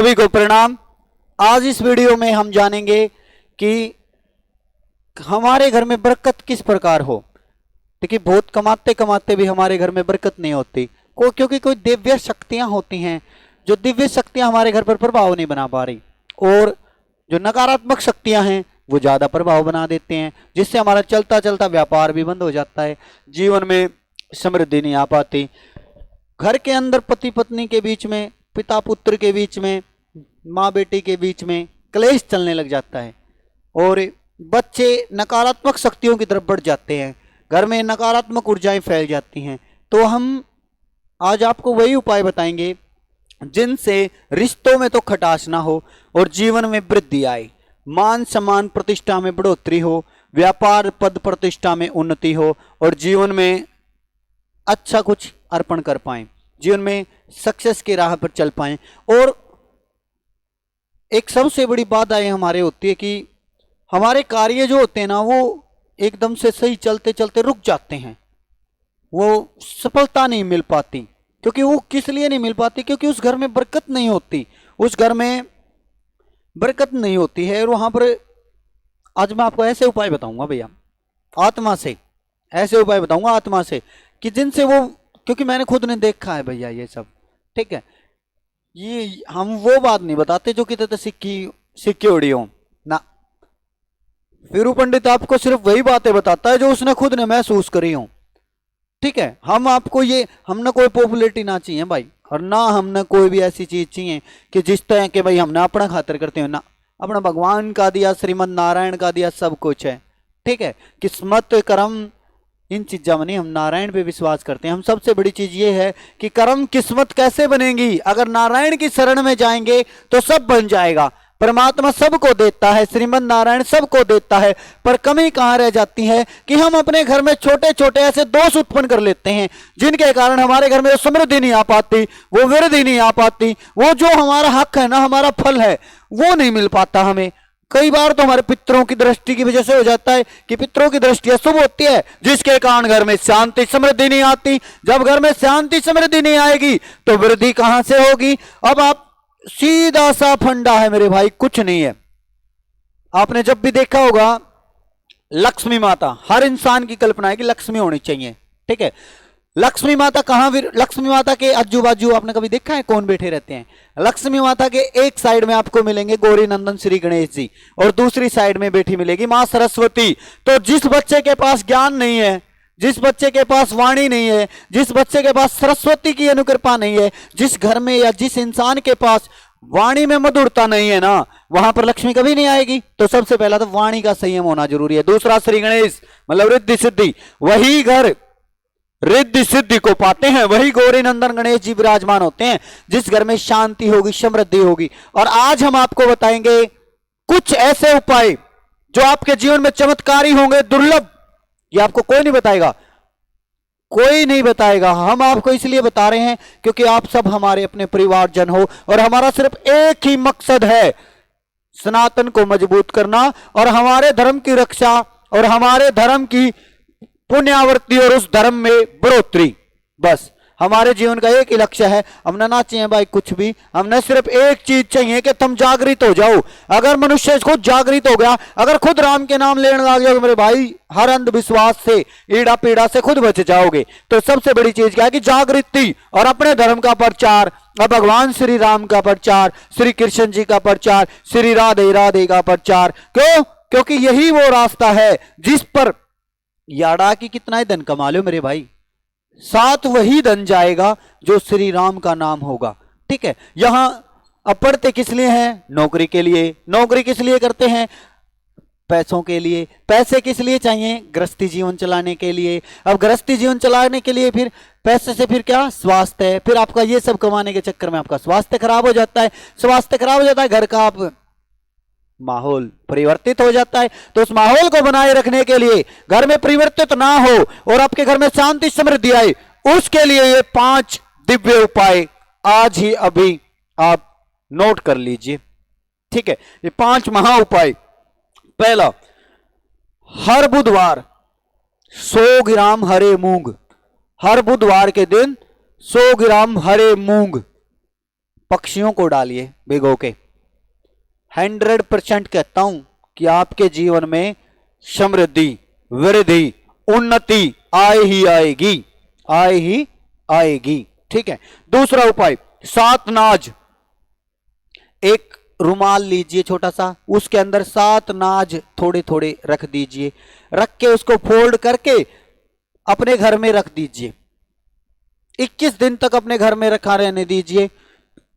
सभी को प्रणाम। आज इस वीडियो में हम जानेंगे कि हमारे घर में बरकत किस प्रकार हो। देखिए, बहुत कमाते कमाते भी हमारे घर में बरकत नहीं होती क्योंकि कोई दिव्य शक्तियां होती हैं। जो दिव्य शक्तियां हमारे घर पर प्रभाव नहीं बना पा रही, और जो नकारात्मक शक्तियां हैं वो ज़्यादा प्रभाव बना देते हैं, जिससे हमारा चलता चलता व्यापार भी बंद हो जाता है, जीवन में समृद्धि नहीं आ पाती। घर के अंदर पति पत्नी के बीच में, पिता पुत्र के बीच में, माँ बेटी के बीच में क्लेश चलने लग जाता है और बच्चे नकारात्मक शक्तियों की तरफ बढ़ जाते हैं। घर में नकारात्मक ऊर्जाएं फैल जाती हैं। तो हम आज आपको वही उपाय बताएंगे जिनसे रिश्तों में तो खटास ना हो और जीवन में वृद्धि आए, मान सम्मान प्रतिष्ठा में बढ़ोतरी हो, व्यापार पद प्रतिष्ठा में उन्नति हो और जीवन में अच्छा कुछ अर्पण कर पाएं, जीवन में सक्सेस की राह पर चल पाएं। और एक सबसे बड़ी बात हमारे होती है कि हमारे कार्य जो होते हैं ना, वो एकदम से सही चलते चलते रुक जाते हैं, वो सफलता नहीं मिल पाती। क्योंकि वो किस लिए नहीं मिल पाती? क्योंकि उस घर में बरकत नहीं होती, उस घर में बरकत नहीं होती है। और वहां पर आज मैं आपको ऐसे उपाय बताऊंगा भैया, आत्मा से ऐसे उपाय बताऊंगा आत्मा से, कि जिनसे वो, क्योंकि मैंने खुद ने देखा है भैया ये सब, ठीक है। ये हम वो बात नहीं बताते जो कि सिक्की उड़ी हो ना। फिर पंडित आपको सिर्फ वही बातें बताता है जो उसने खुद ने महसूस करी हो, ठीक है। हम आपको ये, हमने कोई पॉपुलैरिटी ना चाहिए भाई, और ना हमने कोई भी ऐसी चीज चाहिए कि जिस तरह के भाई हमने अपना खातिर करते हो ना। अपना भगवान का दिया, श्रीमद नारायण का दिया सब कुछ है, ठीक है। किस्मत कर्म इन चीजों में नहीं, हम नारायण पे विश्वास करते हैं। हम सबसे बड़ी चीज ये है कि कर्म किस्मत कैसे बनेगी? अगर नारायण की शरण में जाएंगे तो सब बन जाएगा। परमात्मा सबको देता है, श्रीमद नारायण सबको देता है, पर कमी कहां रह जाती है कि हम अपने घर में छोटे छोटे ऐसे दोष उत्पन्न कर लेते हैं जिनके कारण हमारे घर में समृद्धि नहीं आ पाती, वो वृद्धि नहीं आ पाती, वो जो हमारा हक है ना, हमारा फल है, वो नहीं मिल पाता हमें। कई बार तो हमारे पितरों की दृष्टि की वजह से हो जाता है कि पितरों की दृष्टि अशुभ होती है, जिसके कारण घर में शांति समृद्धि नहीं आती। जब घर में शांति समृद्धि नहीं आएगी तो वृद्धि कहां से होगी? अब आप सीधा सा फंडा है मेरे भाई, कुछ नहीं है। आपने जब भी देखा होगा लक्ष्मी माता, हर इंसान की कल्पना है कि लक्ष्मी होनी चाहिए, ठीक है। लक्ष्मी माता कहां? लक्ष्मी माता के आजू बाजू आपने कभी देखा है कौन बैठे रहते हैं? लक्ष्मी माता के एक साइड में आपको मिलेंगे गौरी नंदन श्री गणेश जी, और दूसरी साइड में बैठी मिलेगी मां सरस्वती। तो जिस बच्चे के पास ज्ञान नहीं है, जिस बच्चे के पास वाणी नहीं है, जिस बच्चे के पास सरस्वती की अनुकृपा नहीं है, जिस घर में या जिस इंसान के पास वाणी में मधुरता नहीं है ना, वहां पर लक्ष्मी कभी नहीं आएगी। तो सबसे पहला तो वाणी का संयम होना जरूरी है। दूसरा, श्री गणेश मतलब रिद्धि सिद्धि, वही घर रिद्धि सिद्धि को पाते हैं, वही गौरी नंदन गणेश जी विराजमान होते हैं जिस घर में शांति होगी, समृद्धि होगी। और आज हम आपको बताएंगे कुछ ऐसे उपाय जो आपके जीवन में चमत्कारी होंगे, दुर्लभ। ये आपको कोई नहीं बताएगा, कोई नहीं बताएगा। हम आपको इसलिए बता रहे हैं क्योंकि आप सब हमारे अपने परिवारजन हो, और हमारा सिर्फ एक ही मकसद है, सनातन को मजबूत करना और हमारे धर्म की रक्षा और हमारे धर्म की पुण्यावर्ती और उस धर्म में बढ़ोतरी। बस हमारे जीवन का एक ही लक्ष्य है। हमने ना चाहिए भाई कुछ भी, हमने सिर्फ एक चीज चाहिए कि तुम जागृत हो जाओ। अगर मनुष्य खुद जागृत हो गया, अगर खुद राम के नाम लेने लग जाओगे मेरे भाई, हर अंधविश्वास से, ईड़ा पीड़ा से खुद बच जाओगे। तो सबसे बड़ी चीज क्या है कि जागृति और अपने धर्म का प्रचार, और भगवान श्री राम का प्रचार, श्री कृष्ण जी का प्रचार, श्री राधे राधे का प्रचार। क्यों? क्योंकि यही वो रास्ता है जिस पर याड़ा की कितना ही धन कमा लो मेरे भाई, साथ वही धन जाएगा जो श्री राम का नाम होगा, ठीक है। यहां अब पढ़ते किस लिए हैं? नौकरी के लिए। नौकरी किस लिए करते हैं? पैसों के लिए। पैसे किस लिए चाहिए? गृहस्थी जीवन चलाने के लिए। अब गृहस्थी जीवन चलाने के लिए फिर पैसे से फिर क्या? स्वास्थ्य है। फिर आपका ये सब कमाने के चक्कर में आपका स्वास्थ्य खराब हो जाता है। स्वास्थ्य खराब हो जाता है, घर का आप माहौल परिवर्तित हो जाता है। तो उस माहौल को बनाए रखने के लिए, घर में परिवर्तित ना हो और आपके घर में शांति समृद्धि आए, उसके लिए ये 5 दिव्य उपाय आज ही अभी आप नोट कर लीजिए, ठीक है। ये 5 महा उपाय। पहला, हर बुधवार 100 ग्राम हरे मूंग, हर बुधवार के दिन 100 ग्राम हरे मूंग पक्षियों को डालिए भिगो के। 100% कहता हूं कि आपके जीवन में समृद्धि, वृद्धि, उन्नति आए ही आएगी, आए ही आएगी। ठीक है। दूसरा उपाय, 7 नाज। एक रुमाल लीजिए छोटा सा, उसके अंदर 7 नाज थोड़े थोड़े रख दीजिए, रख के उसको फोल्ड करके अपने घर में रख दीजिए। 21 दिन तक अपने घर में रखा रहने दीजिए।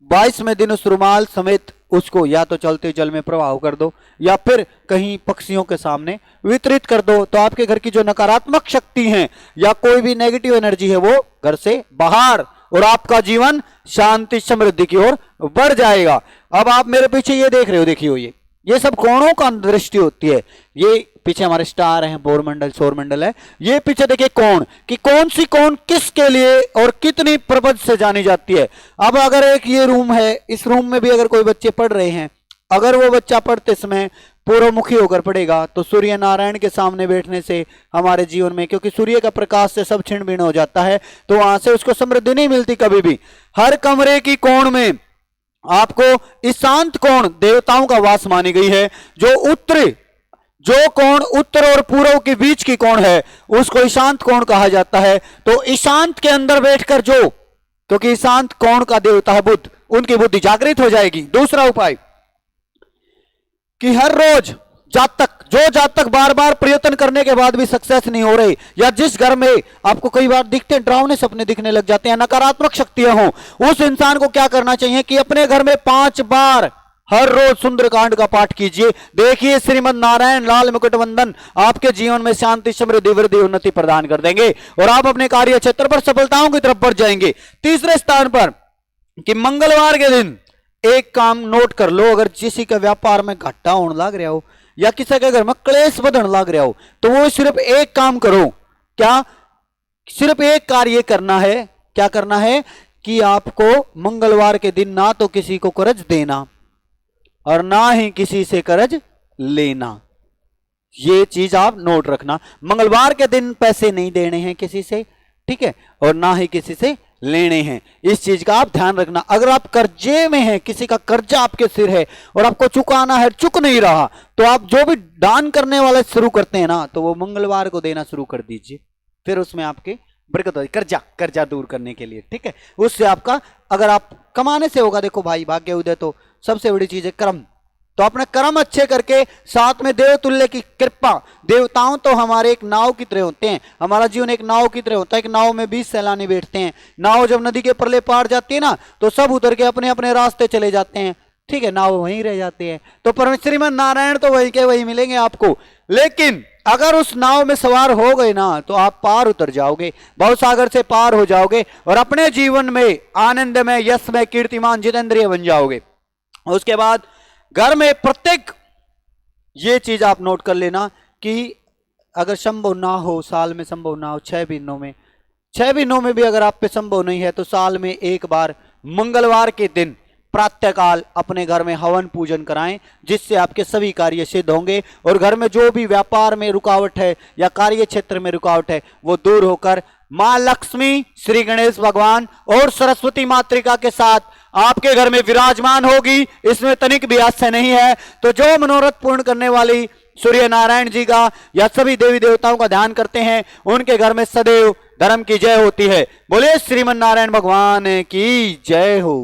22वें दिन उस रुमाल समेत उसको या तो चलते जल में प्रवाह कर दो या फिर कहीं पक्षियों के सामने वितरित कर दो। तो आपके घर की जो नकारात्मक शक्ति है या कोई भी नेगेटिव एनर्जी है वो घर से बाहर, और आपका जीवन शांति समृद्धि की ओर बढ़ जाएगा। अब आप मेरे पीछे ये देख रहे हो, देखिए ये सब कोणों का दृष्टि होती है। ये पीछे हमारे स्टार हैं, बोरमंडल, सौरमंडल है। ये पीछे देखिए कोण, कि कौन सी कोण किसके लिए और कितनी प्रबंध से जानी जाती है। अब अगर एक ये रूम है, इस रूम में भी अगर कोई बच्चे पढ़ रहे हैं, अगर वो बच्चा पढ़ते समय पूर्वमुखी होकर पड़ेगा तो सूर्य नारायण के सामने बैठने से हमारे जीवन में, क्योंकि सूर्य का प्रकाश से सब छिन्न भिन्न हो जाता है, तो वहां से उसको समृद्धि नहीं मिलती कभी भी। हर कमरे की कोण में आपको ईशांत कोण देवताओं का वास मानी गई है। जो कोण उत्तर और पूर्व के बीच की कोण है उसको ईशांत कोण कहा जाता है। तो ईशांत के अंदर बैठकर क्योंकि ईशांत कोण का देवता है बुध, उनकी बुद्धि जागृत हो जाएगी। दूसरा उपाय कि हर रोज जातक बार बार प्रयत्न करने के बाद भी सक्सेस नहीं हो रही, या जिस घर में आपको कई बार दिखते हैं डरावने सपने दिखने लग जाते हैं, नकारात्मक शक्तियां हो, उस इंसान को क्या करना चाहिए कि अपने घर में 5 बार हर रोज सुंदरकांड का पाठ कीजिए। देखिए श्रीमद नारायण लाल मुकुट वंदन आपके जीवन में शांति, समृद्धि, वृद्धि, उन्नति प्रदान कर देंगे और आप अपने कार्य क्षेत्र पर सफलताओं की तरफ बढ़ जाएंगे। तीसरे स्थान पर कि मंगलवार के दिन एक काम नोट कर लो, अगर किसी का व्यापार में घाटा होने लग रहा हो या किसी के घर में क्लेश बढ़ने लग रहा हो, तो वो सिर्फ एक काम करो। क्या? सिर्फ एक कार्य करना है। क्या करना है? कि आपको मंगलवार के दिन ना तो किसी को कर्ज देना और ना ही किसी से कर्ज लेना। ये चीज आप नोट रखना। मंगलवार के दिन पैसे नहीं देने हैं किसी से, ठीक है, और ना ही किसी से लेने हैं। इस चीज का आप ध्यान रखना। अगर आप कर्जे में हैं, किसी का कर्जा आपके सिर है और आपको चुकाना है, चुक नहीं रहा, तो आप जो भी दान करने वाले शुरू करते हैं ना, तो वो मंगलवार को देना शुरू कर दीजिए। फिर उसमें आपकी बरकत होगी, कर्जा दूर करने के लिए, ठीक है। उससे आपका, अगर आप कमाने से होगा, देखो भाई भाग्य उदय, तो सबसे बड़ी चीज है कर्म। तो अपने कर्म अच्छे करके साथ में देव तुल्य की कृपा। देवताओं तो हमारे एक नाव की तरह होते हैं, हमारा जीवन एक नाव की तरह होता है। एक नाव में 20 सैलानी बैठते हैं। नाव जब नदी के परले पार जाती है ना, तो सब उतर के अपने अपने रास्ते चले जाते हैं, ठीक है, नाव वहीं रह जाती है। तो परमेश्वरीमन नारायण तो वही के वही मिलेंगे आपको। लेकिन अगर उस नाव में सवार हो गए ना, तो आप पार उतर जाओगे, भवसागर से पार हो जाओगे और अपने जीवन में आनंद में, यश में, कीर्तिमान, जितेंद्रिय बन जाओगे। उसके बाद घर में प्रत्येक, ये चीज आप नोट कर लेना कि अगर संभव ना हो, साल में संभव ना हो, 6 महीनों में भी अगर आप पे संभव नहीं है, तो साल में एक बार मंगलवार के दिन प्रातःकाल अपने घर में हवन पूजन कराएं, जिससे आपके सभी कार्य सिद्ध होंगे और घर में जो भी व्यापार में रुकावट है या कार्य क्षेत्र में रुकावट है, वो दूर होकर मां लक्ष्मी, श्री गणेश भगवान और सरस्वती मातृका के साथ आपके घर में विराजमान होगी। इसमें तनिक भी आश्चर्य नहीं है। तो जो मनोरथ पूर्ण करने वाली सूर्य नारायण जी का या सभी देवी देवताओं का ध्यान करते हैं, उनके घर में सदैव धर्म की जय होती है। बोले श्रीमन नारायण भगवान की जय हो।